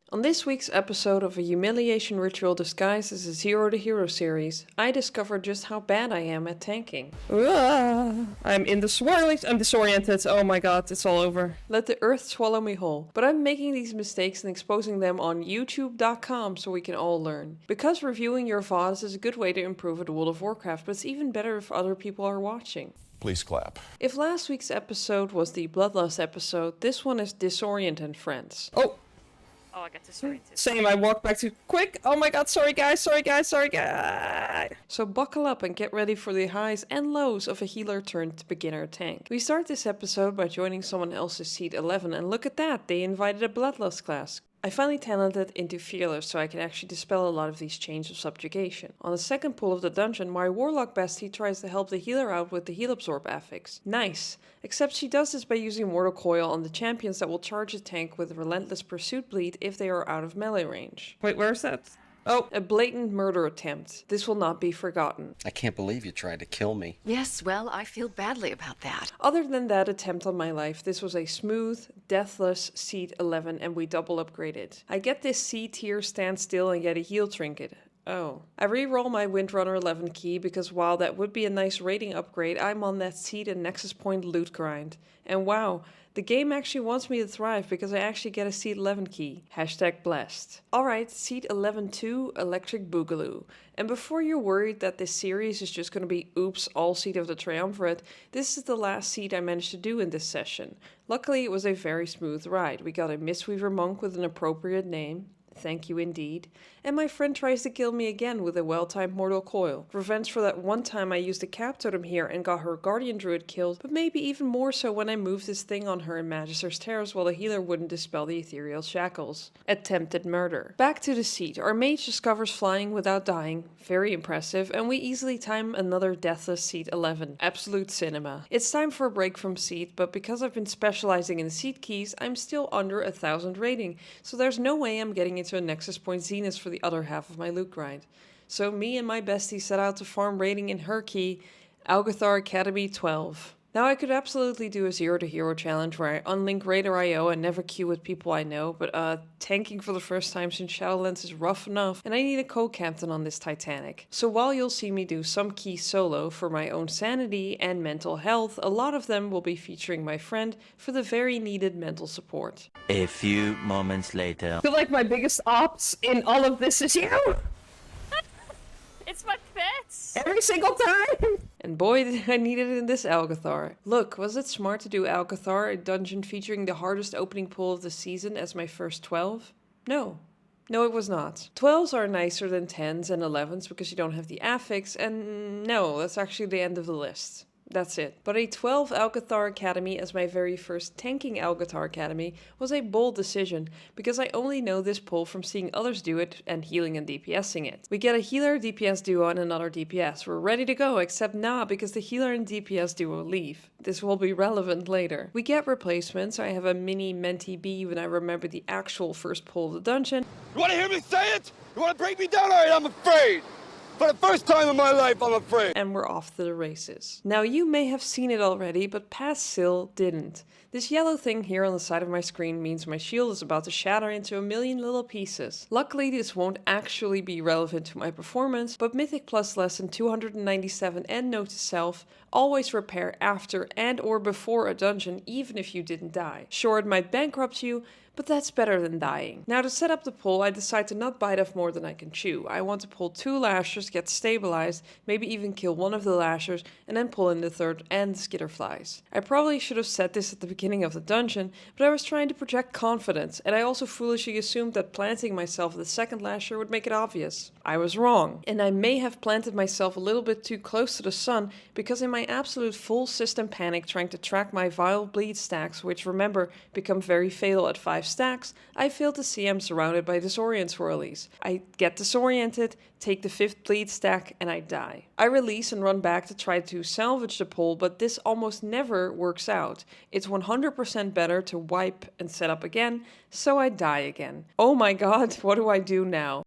On this week's episode of a humiliation ritual disguised as a Zero to Hero series, I discovered just how bad I am at tanking. I'm in the swirlies. I'm disoriented. Oh my god, it's all over. Let the earth swallow me whole. But I'm making these mistakes and exposing them on youtube.com so we can all learn. Because reviewing your VODs is a good way to improve at World of Warcraft, but it's even better if other people are watching. Please clap. If last week's episode was the Bloodlust episode, this one is Disorient and Friends. Oh, I got disoriented. same. I walked back to quick. Oh my god, sorry guys. So buckle up and get ready for the highs and lows of a healer turned beginner tank. We start this episode by joining someone else's seed 11, and look at that, they invited a Bloodlust class. I finally talented into Fearless so I can actually dispel a lot of these chains of subjugation. On the second pull of the dungeon, my Warlock bestie tries to help the healer out with the Heal Absorb affix. Nice! Except she does this by using Mortal Coil on the champions that will charge a tank with Relentless Pursuit Bleed if they are out of melee range. Wait, where's that? Oh, A blatant murder attempt. This will not be forgotten. I can't believe you tried to kill me. Yes, well, I feel badly about that. Other than that attempt on my life, this was a smooth, deathless Seed 11 and we double upgraded. I get this C tier stand still and get a heal trinket. Oh. I re-roll my Windrunner 11 key because while that would be a nice rating upgrade, I'm on that Seed and Nexus point loot grind. And wow, the game actually wants me to thrive because I actually get a Seed 11 key. Hashtag blessed. Alright, Seed 11-2, Electric Boogaloo. And before you're worried that this series is just going to be oops, all Seed of the Triumphirate, this is the last Seed I managed to do in this session. Luckily it was a very smooth ride. We got a Mistweaver monk with an appropriate name. Thank you indeed. And my friend tries to kill me again with a well-timed Mortal Coil. Revenge for that one time I used a Cap Totem here and got her Guardian Druid killed, but maybe even more so when I moved this thing on her in Magister's Terrace while the healer wouldn't dispel the ethereal shackles. Attempted murder. Back to the seat. Our mage discovers flying without dying. Very impressive, and we easily time another deathless Seed 11. Absolute cinema. It's time for a break from Seed, but because I've been specializing in Seed keys, I'm still under 1000 rating, so there's no way I'm getting into a Nexus point Zenith for the other half of my loot grind. So me and my bestie set out to farm rating in her key, Algeth'ar Academy 12. Now I could absolutely do a Zero to Hero challenge where I unlink Raider IO and never queue with people I know, but tanking for the first time since Shadowlands is rough enough and I need a co-captain on this Titanic. So while you'll see me do some keys solo for my own sanity and mental health, a lot of them will be featuring my friend for the very needed mental support. A few moments later. I feel like my biggest ops in all of this is you! It's my pets! Every single time! And boy did I need it in this Algeth'ar. Look, was it smart to do Algeth'ar, a dungeon featuring the hardest opening pull of the season as my first 12? No. No, it was not. 12s are nicer than 10s and 11s because you don't have the affix, and no, that's actually the end of the list. That's it. But a 12 Algeth'ar Academy as my very first tanking Algeth'ar Academy was a bold decision because I only know this pull from seeing others do it and healing and DPSing it. We get a healer DPS duo and another DPS. We're ready to go, except nah, because the healer and DPS duo leave. This will be relevant later. We get replacements. I have a mini Menti B when I remember the actual first pull of the dungeon. You want to hear me say it? You want to break me down? All right, I'm afraid. For the first time in my life, I'm afraid. And we're off to the races. Now you may have seen it already, but past Sil didn't. This yellow thing here on the side of my screen means my shield is about to shatter into a million little pieces. Luckily this won't actually be relevant to my performance, but Mythic Plus Lesson 297 and Note to Self always repair after and or before a dungeon even if you didn't die. Sure, it might bankrupt you, but that's better than dying. Now to set up the pull, I decide to not bite off more than I can chew. I want to pull 2 lashers, get stabilized, maybe even kill one of the lashers, and then pull in the third and the skitterflies. I probably should have said this at the beginning of the dungeon, but I was trying to project confidence, and I also foolishly assumed that planting myself the second lasher would make it obvious. I was wrong, and I may have planted myself a little bit too close to the sun because in my absolute full system panic trying to track my vile bleed stacks, which remember become very fatal at 5 stacks, I failed to see I'm surrounded by disorient swirlies. I get disoriented, take the 5th bleed stack, and I die. I release and run back to try to salvage the pull, but this almost never works out. It's 100% better to wipe and set up again, so I die again. Oh my god, what do I do now?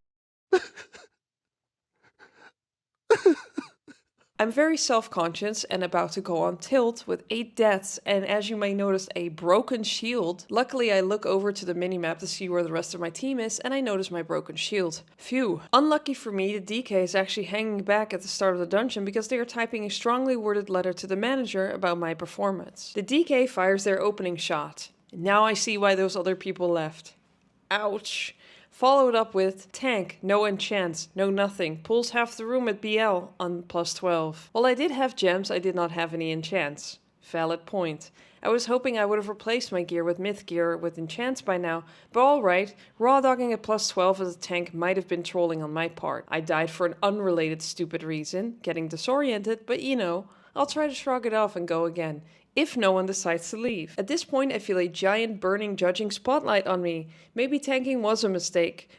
I'm very self-conscious and about to go on tilt with 8 deaths and, as you may notice, a broken shield. Luckily I look over to the minimap to see where the rest of my team is and I notice my broken shield. Phew. Unlucky for me, the DK is actually hanging back at the start of the dungeon because they are typing a strongly worded letter to the manager about my performance. The DK fires their opening shot. Now I see why those other people left. Ouch. Followed up with tank, no enchants, no nothing, pulls half the room at BL on +12. While I did have gems, I did not have any enchants. Valid point. I was hoping I would have replaced my gear with myth gear with enchants by now, but alright, raw dogging at +12 as a tank might have been trolling on my part. I died for an unrelated stupid reason, getting disoriented, but you know, I'll try to shrug it off and go again. If no one decides to leave. At this point I feel a giant burning judging spotlight on me. Maybe tanking was a mistake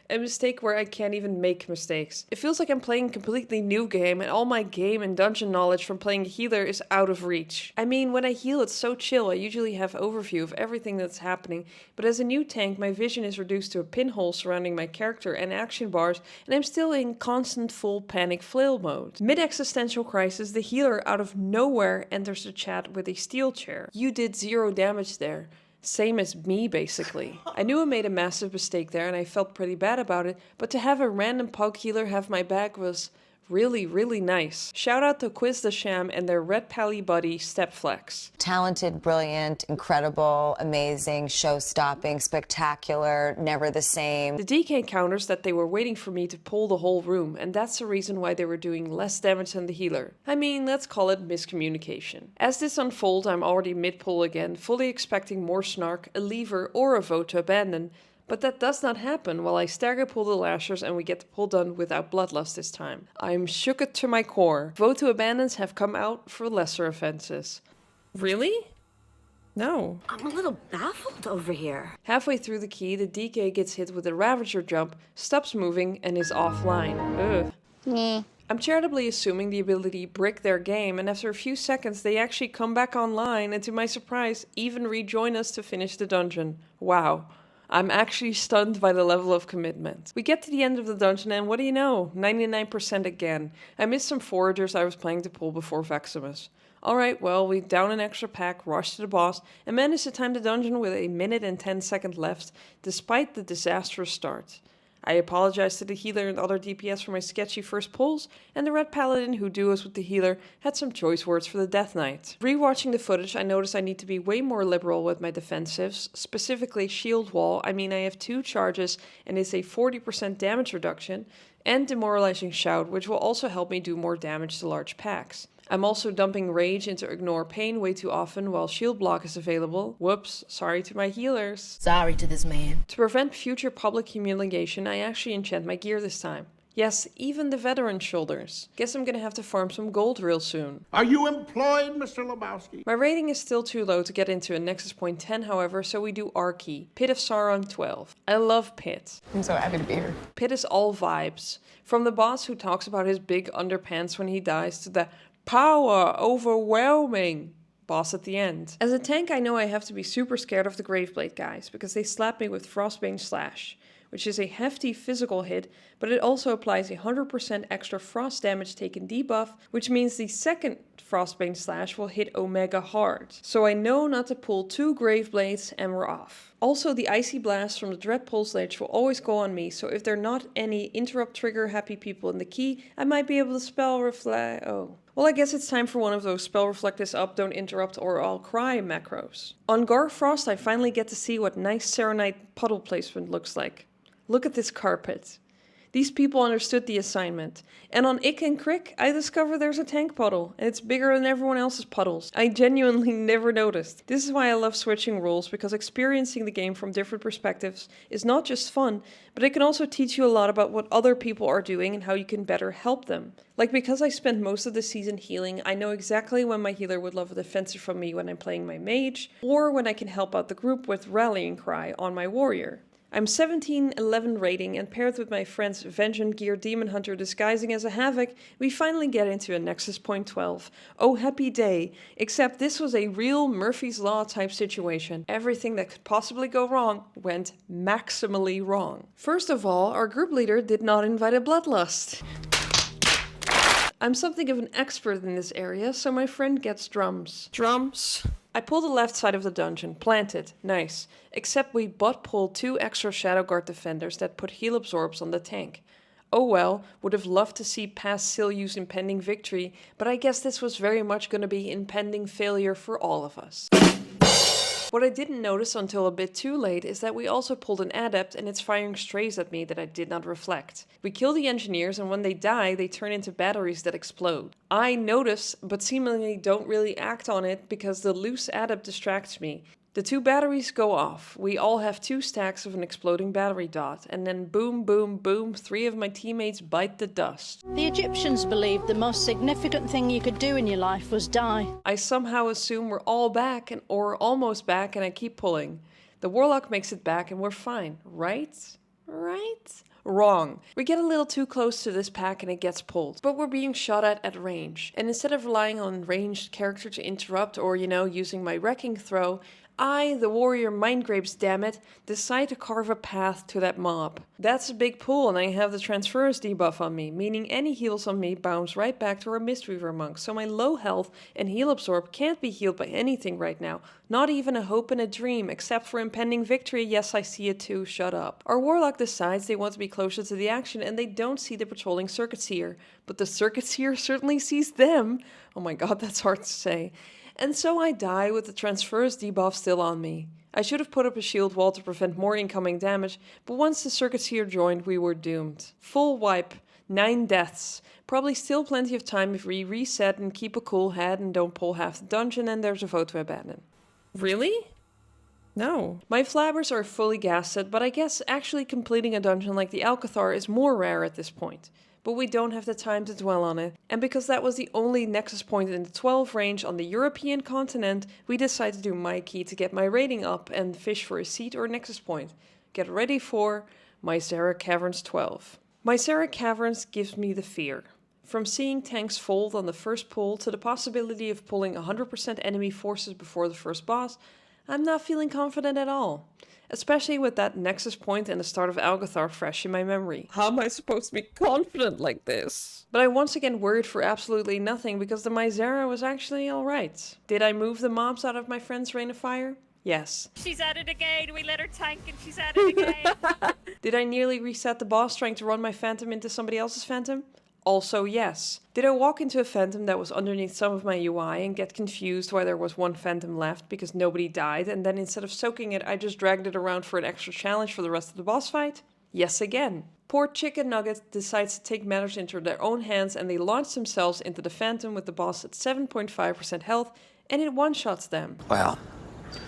where I can't even make mistakes. It feels like I'm playing a completely new game and all my game and dungeon knowledge from playing a healer is out of reach. I mean, when I heal it's so chill, I usually have overview of everything that's happening, but as a new tank my vision is reduced to a pinhole surrounding my character and action bars, and I'm still in constant full panic flail mode. Mid-existential crisis, the healer out of nowhere enters the chat with a steel chair. You did 0 damage there. Same as me, basically. I knew I made a massive mistake there and I felt pretty bad about it, but to have a random pug healer have my back was really nice. Shout out to Quiz the Sham and their red pally buddy Stepflex. Talented, brilliant, incredible, amazing, show-stopping, spectacular, never the same. The DK counters that they were waiting for me to pull the whole room, and that's the reason why they were doing less damage than the healer. I mean, let's call it miscommunication. As this unfolds, I'm already mid-pull again, fully expecting more snark, a lever, or a vote to abandon. But that does not happen while I stagger pull the lashers and we get the pull done without bloodlust this time. I'm shooketh to my core. Vote to abandons have come out for lesser offenses. Really? No. I'm a little baffled over here. Halfway through the key, the DK gets hit with a Ravager jump, stops moving, and is offline. Ugh. I'm charitably assuming the ability brick their game, and after a few seconds they actually come back online and to my surprise even rejoin us to finish the dungeon. Wow. I'm actually stunned by the level of commitment. We get to the end of the dungeon and what do you know? 99% again. I missed some foragers I was planning to pull before Veximus. Alright, well, we down an extra pack, rush to the boss, and managed to time the dungeon with 1 minute and 10 seconds left, despite the disastrous start. I apologize to the healer and other DPS for my sketchy first pulls, and the red paladin who duos with the healer had some choice words for the Death Knight. Rewatching the footage, I noticed I need to be way more liberal with my defensives, specifically shield wall. I mean, I have 2 charges and it's a 40% damage reduction, and demoralizing shout, which will also help me do more damage to large packs. I'm also dumping rage into ignore pain way too often while shield block is available. Whoops, sorry to my healers. Sorry to this man. To prevent future public humiliation, I actually enchant my gear this time. Yes, even the veteran shoulders. Guess I'm gonna have to farm some gold real soon. Are you employed, Mr. Lebowski? My rating is still too low to get into a Nexus point 10, however, so we do R key. Pit of Saron 12. I love Pit. I'm so happy to be here. Pit is all vibes. From the boss who talks about his big underpants when he dies to the power overwhelming boss at the end. As a tank, I know I have to be super scared of the Graveblade guys because they slap me with Frostbane Slash, which is a hefty physical hit, but it also applies a 100% extra frost damage taken debuff, which means the second Frostbane Slash will hit Omega hard. So I know not to pull 2 Graveblades and we're off. Also, the Icy Blast from the Dread Pulse Ledge will always go on me, so if there are not any interrupt trigger happy people in the key, I might be able to spell reflect. Oh. Well, I guess it's time for one of those spell reflect this up, don't interrupt, or I'll cry macros. On Garfrost, I finally get to see what nice Serenite puddle placement looks like. Look at this carpet. These people understood the assignment. And on Ick and Crick, I discover there's a tank puddle, and it's bigger than everyone else's puddles. I genuinely never noticed. This is why I love switching roles, because experiencing the game from different perspectives is not just fun, but it can also teach you a lot about what other people are doing and how you can better help them. Like, because I spent most of the season healing, I know exactly when my healer would love a defensive from me when I'm playing my mage, or when I can help out the group with Rallying Cry on my warrior. I'm 17-11 rating, and paired with my friend's Vengeance Gear Demon Hunter disguising as a Havoc, we finally get into a Nexus point 12. Oh happy day, except this was a real Murphy's Law type situation. Everything that could possibly go wrong went maximally wrong. First of all, our group leader did not invite a bloodlust. I'm something of an expert in this area, so my friend gets drums. Drums. I pull the left side of the dungeon, planted, nice. Except we butt pulled 2 extra Shadow Guard defenders that put heal absorbs on the tank. Oh well, would have loved to see past Silyu's impending victory, but I guess this was very much gonna be impending failure for all of us. What I didn't notice until a bit too late is that we also pulled an adept and it's firing strays at me that I did not reflect. We kill the engineers and when they die, they turn into batteries that explode. I notice, but seemingly don't really act on it because the loose adept distracts me. The 2 batteries go off. We all have 2 stacks of an exploding battery dot, and then boom, boom, boom, 3 of my teammates bite the dust. The Egyptians believed the most significant thing you could do in your life was die. I somehow assume we're all back, or almost back, and I keep pulling. The Warlock makes it back and we're fine, right? Right? Wrong. We get a little too close to this pack and it gets pulled. But we're being shot at range. And instead of relying on ranged character to interrupt or, using my wrecking throw, I, the warrior mindgrapes, dammit, decide to carve a path to that mob. That's a big pull and I have the transference debuff on me, meaning any heals on me bounce right back to our Mistweaver monk, so my low health and heal absorb can't be healed by anything right now, not even a hope and a dream, except for impending victory. Yes, I see it too, shut up. Our warlock decides they want to be closer to the action and they don't see the patrolling circuit seer, but the circuit seer certainly sees them. Oh my god, that's hard to say. And so I die with the transference debuff still on me. I should have put up a shield wall to prevent more incoming damage, but once the circuit seer joined, we were doomed. Full wipe, 9 deaths. Probably still plenty of time if we reset and keep a cool head and don't pull half the dungeon and there's a vote to abandon. Really? No. My flabbers are fully gasted, but I guess actually completing a dungeon like the Algeth'ar is more rare at this point. But we don't have the time to dwell on it, and because that was the only Nexus point in the 12 range on the European continent, we decided to do my key to get my rating up and fish for a seat or Nexus point. Get ready for Mayhem Caverns 12. Mayhem Caverns gives me the fear. From seeing tanks fold on the first pull to the possibility of pulling 100% enemy forces before the first boss, I'm not feeling confident at all. Especially with that Nexus point and the start of Algeth'ar fresh in my memory. How am I supposed to be confident like this? But I once again worried for absolutely nothing because the Mayhem was actually alright. Did I move the mobs out of my friend's rain of fire? Yes. She's at it again. We let her tank and she's at it again. Did I nearly reset the boss trying to run my phantom into somebody else's phantom? Also yes. Did I walk into a phantom that was underneath some of my UI and get confused why there was one phantom left because nobody died, and then instead of soaking it I just dragged it around for an extra challenge for the rest of the boss fight? Yes again. Poor Chicken Nugget decides to take matters into their own hands and they launch themselves into the phantom with the boss at 7.5% health and it one-shots them. Well,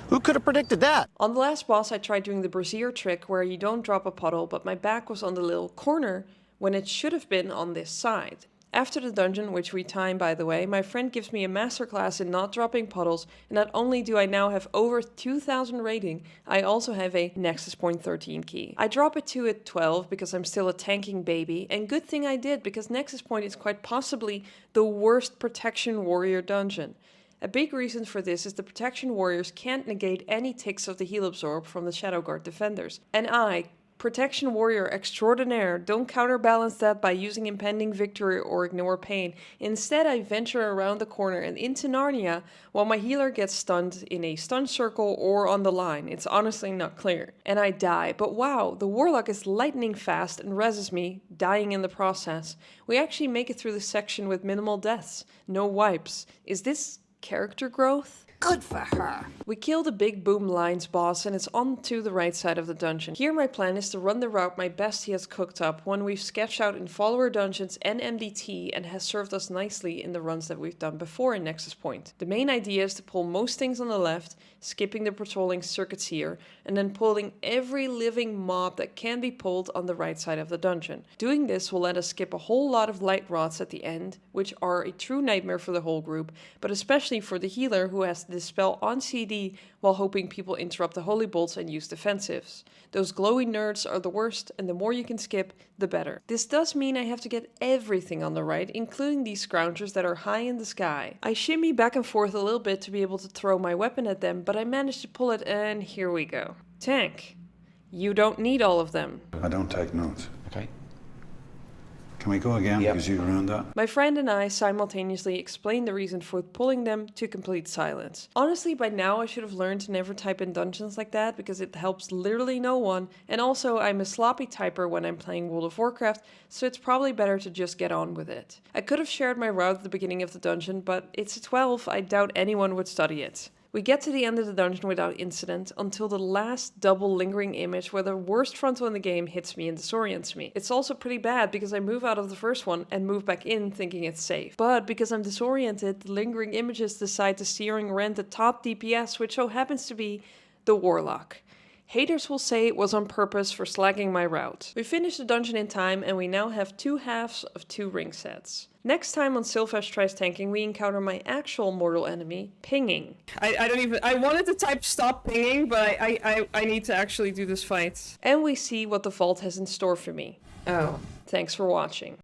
who could have predicted that? On the last boss I tried doing the brazier trick where you don't drop a puddle but my back was on the little corner when it should have been on this side. After the dungeon, which we time by the way, my friend gives me a masterclass in not dropping puddles, and not only do I now have over 2000 rating, I also have a Nexus Point 13 key. I drop it to at 12 because I'm still a tanking baby, and good thing I did because Nexus Point is quite possibly the worst Protection Warrior dungeon. A big reason for this is the Protection Warriors can't negate any ticks of the heal absorb from the Shadow Guard defenders, and I, Protection Warrior extraordinaire, don't counterbalance that by using impending victory or ignore pain. Instead, I venture around the corner and into Narnia while my healer gets stunned in a stun circle or on the line. It's honestly not clear. And I die, but wow, the Warlock is lightning fast and reses me, dying in the process. We actually make it through this section with minimal deaths, no wipes. Is this character growth? Good for her. We kill the Big Boom Lines boss and it's on to the right side of the dungeon. Here my plan is to run the route my bestie has cooked up, one we've sketched out in follower dungeons and MDT and has served us nicely in the runs that we've done before in Nexus Point. The main idea is to pull most things on the left, skipping the patrolling circuits here, and then pulling every living mob that can be pulled on the right side of the dungeon. Doing this will let us skip a whole lot of light rods at the end, which are a true nightmare for the whole group, but especially for the healer who has to dispel on CD while hoping people interrupt the holy bolts and use defensives. Those glowy nerds are the worst, and the more you can skip, the better. This does mean I have to get everything on the right, including these scroungers that are high in the sky. I shimmy back and forth a little bit to be able to throw my weapon at them, but I managed to pull it and here we go. Tank. You don't need all of them. I don't take notes. Okay. Can we go again? Because you ruined that. My friend and I simultaneously explained the reason for pulling them to complete silence. Honestly, by now I should have learned to never type in dungeons like that because it helps literally no one, and also I'm a sloppy typer when I'm playing World of Warcraft, so it's probably better to just get on with it. I could have shared my route at the beginning of the dungeon, but it's a 12, I doubt anyone would study it. We get to the end of the dungeon without incident until the last double lingering image where the worst frontal in the game hits me and disorients me. It's also pretty bad because I move out of the first one and move back in thinking it's safe. But because I'm disoriented, the lingering images decide to searing rend the top DPS, which so happens to be the Warlock. Haters will say it was on purpose for slagging my route. We finished the dungeon in time and we now have 2 halves of 2 ring sets. Next time on Sylvesh Tries Tanking, we encounter my actual mortal enemy, pinging. I wanted to type stop pinging, but I need to actually do this fight. And we see what the vault has in store for me. Oh, thanks for watching.